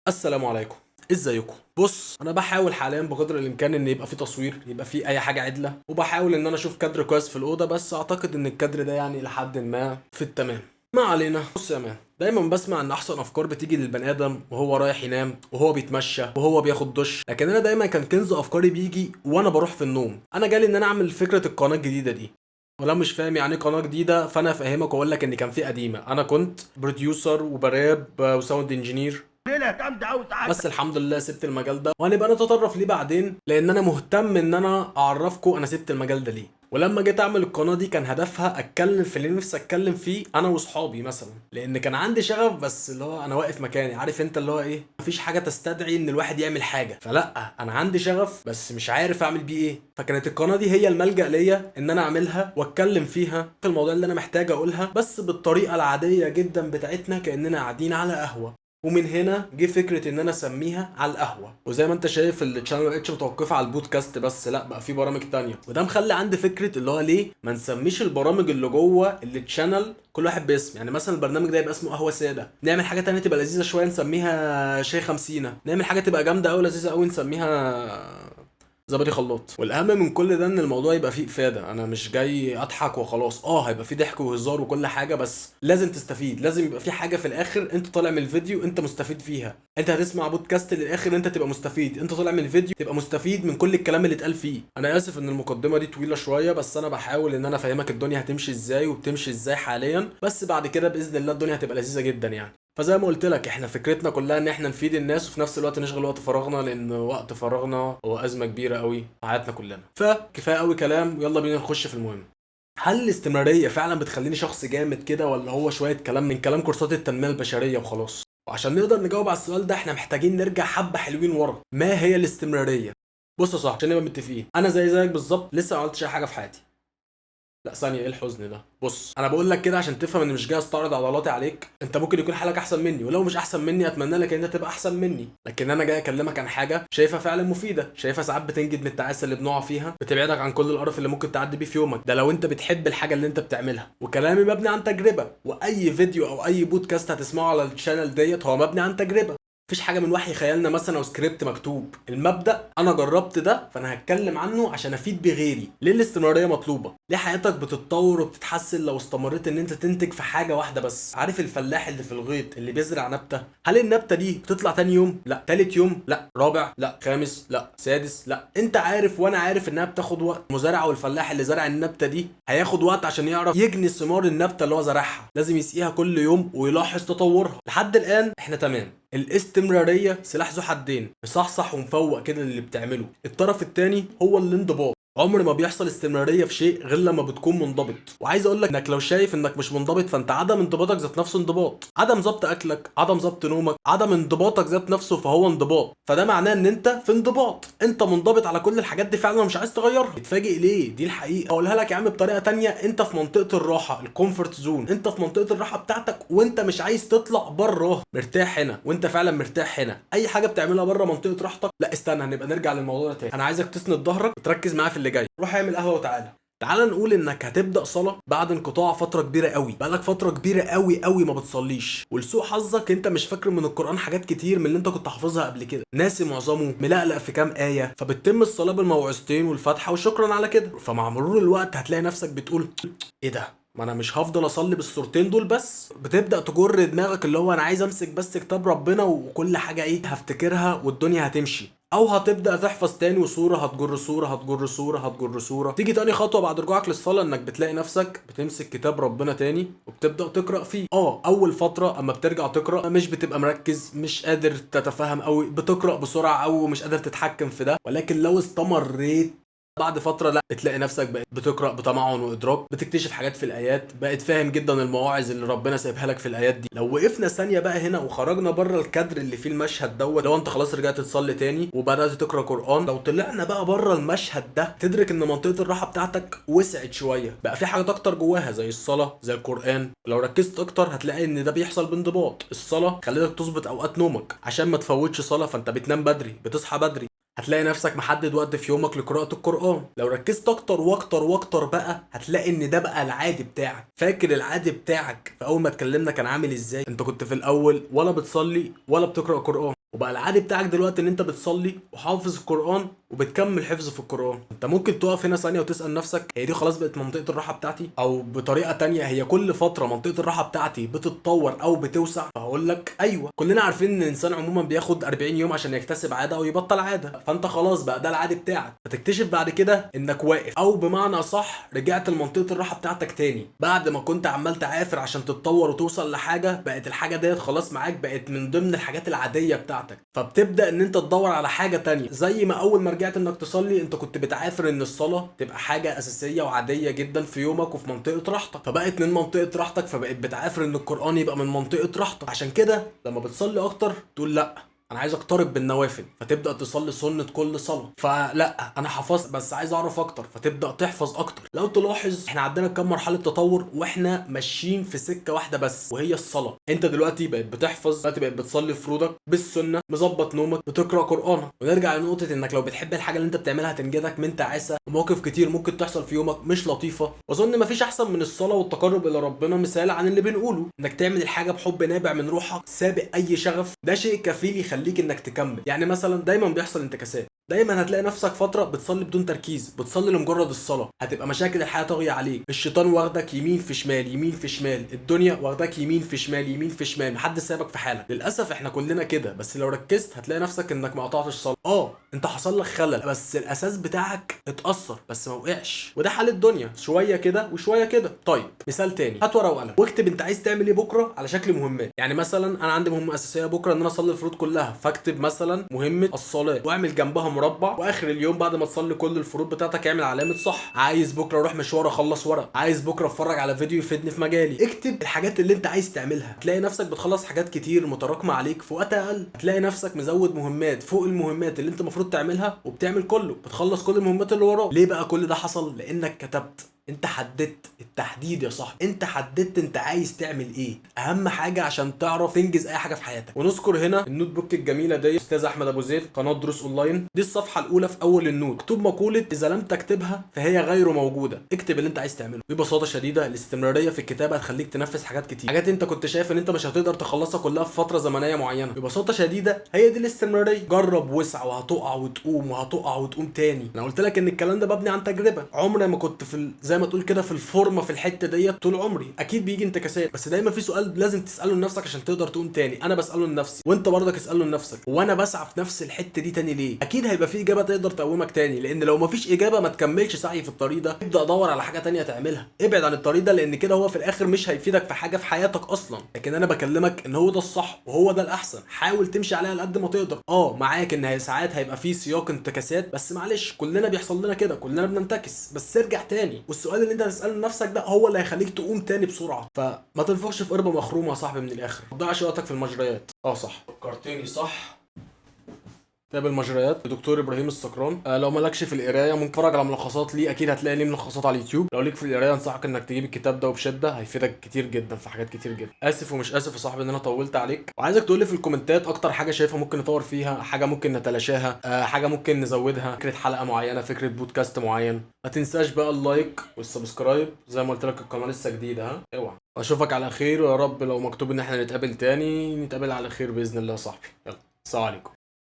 السلام عليكم. ازيكم؟ بص، انا بحاول حاليا بقدر الامكان ان يبقى في تصوير، يبقى في اي حاجه عدله، وبحاول ان انا اشوف كادر كويس في الاوضه، بس اعتقد ان الكادر ده يعني لحد ما في التمام. ما علينا. بص يا مان، دايما بسمع ان احسن افكار بتيجي للبني ادم وهو رايح ينام، وهو بيتمشى، وهو بياخد دش، لكن انا دايما كان كنز افكاري بيجي وانا بروح في النوم. انا جالي ان انا اعمل فكره القناه الجديده دي. ولو مش فاهم يعني ايه قناه جديده، فانا افهمك واقول لك ان كان في قديمه. انا كنت بروديوسر وبراب وساوند انجينير، ليله جامده قوي ساعات. بس الحمد لله سبت المجال ده، وهنبقى نتطرف ليه بعدين، لان انا مهتم ان انا اعرفكم انا سبت المجال ده ليه. ولما جيت اعمل القناه دي كان هدفها اتكلم في اللي نفسي اتكلم فيه انا واصحابي مثلا، لان كان عندي شغف، بس اللي هو انا واقف مكاني، عارف انت اللي هو ايه، مفيش حاجه تستدعي ان الواحد يعمل حاجه، فلا انا عندي شغف بس مش عارف اعمل بيه ايه. فكانت القناه دي هي الملجأ ليا ان انا اعملها واتكلم فيها في المواضيع اللي انا محتاج اقولها، بس بالطريقه العاديه جدا بتاعتنا، كاننا قاعدين على قهوه. ومن هنا جه فكره ان انا اسميها على القهوه. وزي ما انت شايف التشانل ما بقتش متوقفه على البودكاست بس، لا بقى في برامج تانية، وده مخلي عندي فكره اللي هو ليه ما نسميش البرامج اللي جوه التشانل كل واحد باسم. يعني مثلا البرنامج ده يبقى اسمه قهوه ساده، نعمل حاجه تانية تبقى لذيذه شويه نسميها شاي خمسينه، نعمل حاجه تبقى جامده قوي لذيذه قوي نسميها زبادي خلاط. والاهم من كل ده ان الموضوع يبقى فيه افاده، انا مش جاي اضحك وخلاص. هيبقى فيه ضحك وهزار وكل حاجه، بس لازم تستفيد، لازم يبقى فيه حاجه في الاخر انت طالع من الفيديو انت مستفيد فيها. انت هتسمع بودكاست للاخر انت تبقى مستفيد، انت طالع من الفيديو تبقى مستفيد من كل الكلام اللي اتقال فيه. انا اسف ان المقدمه دي طويله شويه، بس انا بحاول ان انا افهمك الدنيا هتمشي ازاي وبتمشي ازاي حاليا، بس بعد كده باذن الله الدنيا هتبقى لذيذه جدا يعني. فزي ما قلت لك، احنا فكرتنا كلها ان احنا نفيد الناس وفي نفس الوقت نشغل وقت فراغنا، لان وقت فراغنا هو ازمه كبيره قوي في حياتنا كلنا. فكفايه قوي كلام، يلا بينا نخش في المهم. هل الاستمراريه فعلا بتخليني شخص جامد كده، ولا هو شويه كلام من كلام كورسات التنميه البشريه وخلاص؟ وعشان نقدر نجاوب على السؤال ده احنا محتاجين نرجع حبه حلوين ورا. ما هي الاستمراريه؟ بص يا صاحبي، عشان نبقى متفقين، انا زيك بالظبط لسه ما عملتش اي حاجه في حياتي. لا ثانية، ايه الحزن ده؟ بص، انا بقول لك كده عشان تفهم ان مش جاي استعرض عضلاتي عليك. انت ممكن يكون حالك احسن مني، ولو مش احسن مني اتمنى لك ان انت تبقى احسن مني، لكن انا جاي اكلمك عن حاجة شايفها فعلا مفيدة، شايفها ساعات بتنجد من التعاسة اللي بنقع فيها، بتبعدك عن كل القرف اللي ممكن تعدي بيه في يومك ده لو انت بتحب الحاجة اللي انت بتعملها. وكلامي مبني عن تجربة، واي فيديو او اي بودكاست هتسمعه على الشانل ديت هو مبني عن تجربة. مفيش حاجه من وحي خيالنا مثلا او سكريبت مكتوب. المبدا انا جربت ده فانا هتكلم عنه عشان افيد بغيري. ليه الاستمراريه مطلوبه؟ ليه حياتك بتتطور وبتتحسن لو استمريت ان انت تنتج في حاجه واحده بس؟ عارف الفلاح اللي في الغيط اللي بيزرع نبته، هل النبته دي بتطلع تاني يوم؟ لا. تالت يوم؟ لا. رابع؟ لا. خامس؟ لا. سادس؟ لا. انت عارف وانا عارف انها بتاخد وقت. المزارع والفلاح اللي زرع النبته دي هياخد وقت عشان يعرف يجني ثمار النبته اللي هو زرعها، لازم يسقيها كل يوم ويلاحظ تطورها. لحد الان احنا تمام. الاستمرارية سلاح ذو حدين، مصحصح ومفوق كده اللي بتعمله. الطرف التاني هو الانضباط. عمر ما بيحصل استمرارية في شيء غير لما بتكون منضبط. وعايز اقول لك انك لو شايف انك مش منضبط، فانت عدم انضباطك ذات نفسه انضباط. عدم ضبط اكلك، عدم ضبط نومك، عدم انضباطك ذات نفسه فهو انضباط. فده معناه ان انت في انضباط، انت منضبط على كل الحاجات دي فعلا ومش عايز تغيرها. تتفاجئ ليه؟ دي الحقيقة. اقولها لك يا عم بطريقة تانية، انت في منطقة الراحة، الكومفورت زون، انت في منطقة الراحة بتاعتك وانت مش عايز تطلع بره. مرتاح هنا وانت فعلا مرتاح هنا. اي حاجة بتعملها بره منطقة راحتك، لا استنى هنبقى نرجع للموضوع ده تاني. انا عايزك تسند ظهرك وتركز معايا في اللي جاي. روح اعمل قهوة وتعالى. تعال نقول انك هتبدا صلاه بعد انقطاع فتره كبيره قوي، بقالك فتره كبيره قوي قوي ما بتصليش، ولسوء حظك انت مش فاكر من القران حاجات كتير من اللي انت كنت حافظها قبل كده، ناسي معظمه، ملقلق في كام ايه، فبتتم الصلاه بالموعظتين والفاتحه وشكرا على كده. فمع مرور الوقت هتلاقي نفسك بتقول ايه ده، ما انا مش هفضل اصلي بالصورتين دول بس. بتبدا تجر دماغك اللي هو انا عايز امسك بس كتاب ربنا وكل حاجه ايه هفتكرها والدنيا هتمشي. او هتبدا تحفظ تاني، وصوره هتجر صوره هتجر صوره هتجر صوره. تيجي تاني خطوه بعد رجوعك للصلاه انك بتلاقي نفسك بتمسك كتاب ربنا تاني وبتبدا تقرا فيه. اول فتره اما بترجع تقرا مش بتبقى مركز، مش قادر تتفهم قوي، بتقرا بسرعه او مش قادر تتحكم في ده. ولكن لو استمريت بعد فترة لا بتلاقي نفسك بقيت بتقرأ بتمعن وإدراك، بتكتشف حاجات في الآيات، بقيت فاهم جدا المواعظ اللي ربنا سايبها لك في الآيات دي. لو وقفنا ثانية بقى هنا وخرجنا بره الكادر اللي فيه المشهد دوت، لو انت خلاص رجعت تصلي تاني وبدأت تقرأ قرآن، لو طلعنا بقى بره المشهد ده تدرك ان منطقة الراحة بتاعتك وسعت شوية، بقى في حاجات اكتر جواها زي الصلاة زي القرآن. لو ركزت اكتر هتلاقي ان ده بيحصل بانضباط. الصلاة خلتك تظبط اوقات نومك عشان ما تفوتش صلاة، فانت بتنام بدري بتصحى بدري. هتلاقي نفسك محدد وقت في يومك لقراءة القرآن. لو ركزت اكتر واكتر واكتر بقى هتلاقي ان ده بقى العادي بتاعك. فاكر العادي بتاعك في اول ما اتكلمنا كان عامل ازاي؟ انت كنت في الاول ولا بتصلي ولا بتقرأ قرآن، وبقى العادي بتاعك دلوقتي ان انت بتصلي وحافظ القرآن وبتكمل حفظ في القرآن. انت ممكن تقف هنا ثانية وتسأل نفسك هي دي خلاص بقت منطقة الراحة بتاعتي؟ او بطريقة تانية هي كل فترة منطقة الراحة بتاعتي بتتطور او بتوسع؟ فهقول لك ايوه. كلنا عارفين ان الانسان عموما بياخد 40 يوم عشان يكتسب عادة او يبطل عادة، فانت خلاص بقى ده العادي بتاعك. فتكتشف بعد كده انك واقف، او بمعنى اصح رجعت لمنطقة الراحة بتاعتك تاني بعد ما كنت عمال تعافر عشان تتطور وتوصل لحاجة بقت الحاجة ديت خلاص معاك، بقت من ضمن الحاجات العادية بتاعتك. فبتبدأ ان انت تدور على حاجة تانية. زي ما اول ما رجعت انك تصلي انت كنت بتعافر ان الصلاة تبقى حاجة اساسية وعادية جدا في يومك وفي منطقة راحتك، فبقت من منطقة راحتك، فبقت بتعافر ان القرآن يبقى من منطقة راحتك. عشان كده لما بتصلي اكتر تقول لا انا عايز اقترب بالنوافل، فتبدا تصلي سنه كل صلاه. فلا انا حفظت بس عايز اعرف اكتر، فتبدا تحفظ اكتر. لو تلاحظ احنا عندنا كام مرحله تطور واحنا ماشيين في سكه واحده بس، وهي الصلاه. انت دلوقتي بقيت بتحفظ، دلوقتي بقيت بتصلي فروضك بالسنه، مظبط نومك، بتقرا قرانك. ونرجع لنقطه انك لو بتحب الحاجه اللي انت بتعملها هتنجدك من تعاسه ومواقف كتير ممكن تحصل في يومك مش لطيفه. واظن مفيش احسن من الصلاه والتقرب الى ربنا مثال عن اللي بنقوله، انك تعمل الحاجه بحب نابع من روحك سابق اي شغف. ده شيء كفيل يخليك انك تكمل. يعني مثلا دايما بيحصل انتكاسات، دايما هتلاقي نفسك فتره بتصلي بدون تركيز، بتصلي لمجرد الصلاه. هتبقى مشاكل الحياه طاغيه عليك، الشيطان واخدك يمين في شمال يمين في شمال، الدنيا واخدك يمين في شمال يمين في شمال، محدش سايبك في حالك. للاسف احنا كلنا كده، بس لو ركزت هتلاقي نفسك انك ما قطعتش صلاه. انت حصل لك خلل بس الاساس بتاعك اتاثر بس ما وقعش، وده حال الدنيا، شويه كده وشويه كده. طيب مثال تاني، هات ورقه وقلم واكتب انت عايز تعمل ايه بكره على شكل مهمات. يعني مثلا انا عندي مهمه اساسيه بكره ان انا اصلي الفروض كلها، فاكتب مثلا مهمه الصلاه واعمل جنبها مربع، واخر اليوم بعد ما تصلي كل الفروض بتاعتك اعمل علامه صح. عايز بكره اروح مشوار اخلص ورق، عايز بكره اتفرج على فيديو يفيدني في مجالي. اكتب الحاجات اللي انت عايز تعملها، هتلاقي نفسك بتخلص حاجات كتير متراكمه عليك في وقت اقل. هتلاقي نفسك مزود مهمات فوق المهمات اللي انت المفروض تعملها، وبتعمل كله، بتخلص كل المهمات اللي وراك. ليه بقى كل ده حصل؟ لانك كتبت. انت حددت التحديد يا صاحبي، انت حددت انت عايز تعمل ايه. اهم حاجه عشان تعرف تنجز اي حاجه في حياتك. ونذكر هنا النوت بوك الجميله دي استاذ احمد ابو زيد، قناه دروس اونلاين. دي الصفحه الاولى في اول النوت مكتوب مقوله اذا لم تكتبها فهي غير موجوده. اكتب اللي انت عايز تعمله. ببساطه شديده الاستمراريه في الكتابه هتخليك تنفذ حاجات كتير، حاجات انت كنت شايف ان انت مش هتقدر تخلصها كلها في فتره زمنيه معينه. ببساطه شديده هي دي الاستمراريه. جرب واسع وهتقع وتقوم وهتقع وتقوم تاني. انا قلت لك ان الكلام ده مبني عن تجربه. عمري ما كنت زي ما تقول كده في الفورمه في الحته ديت طول عمري. اكيد بيجي انتكاسات، بس دايما في سؤال لازم تساله لنفسك عشان تقدر تقوم تاني. انا بساله لنفسي وانت برضك اساله لنفسك، وانا بسعى في نفس الحته دي تاني ليه. اكيد هيبقى في اجابه تقدر تقومك تاني، لان لو مفيش اجابه ما تكملش سعي في الطريق ده، ابدا ادور على حاجه تانيه تعملها. ابعد عن الطريق ده لان كده هو في الاخر مش هيفيدك في حاجه في حياتك اصلا. لكن انا بكلمك ان هو ده الصح وهو ده الاحسن. حاول تمشي عليها على قد ما تقدر. معاك ان هي ساعات هيبقى في سياق انتكاسات، بس معلش كلنا بيحصل لنا كده، كلنا بننتكس، بس ارجع تاني. والسؤال اللي انت هتساله لنفسك ده هو اللي هيخليك تقوم تاني بسرعه. فما تنفخش في قربه مخرومه يا صاحبي من الاخر، ما تضيعش وقتك في المجريات. صح فكرتني، صح. كتاب المجريات لدكتور ابراهيم السكران. لو مالكش في القرايه ممكن تتفرج على ملخصات ليه، اكيد هتلاقي ليه ملخصات على اليوتيوب. لو ليك في القرايه انصحك انك تجيب الكتاب ده وبشده، هيفيدك كتير جدا في حاجات كتير جدا. اسف ومش اسف يا صاحبي ان انا طولت عليك، وعايزك تقول لي في الكومنتات اكتر حاجه شايفها ممكن نطور فيها، حاجه ممكن نتلاشاها، حاجه ممكن نزودها، فكره حلقه معينه، فكره بودكاست معين. ما تنساش بقى اللايك والسبسكرايب، زي ما قلت لك القناه لسه جديده، اوعى. اشوفك على خير، ويا رب لو مكتوب ان احنا نتقابل تاني نتقابل على خير باذن الله يا صاحبي. يلا، السلام عليكم.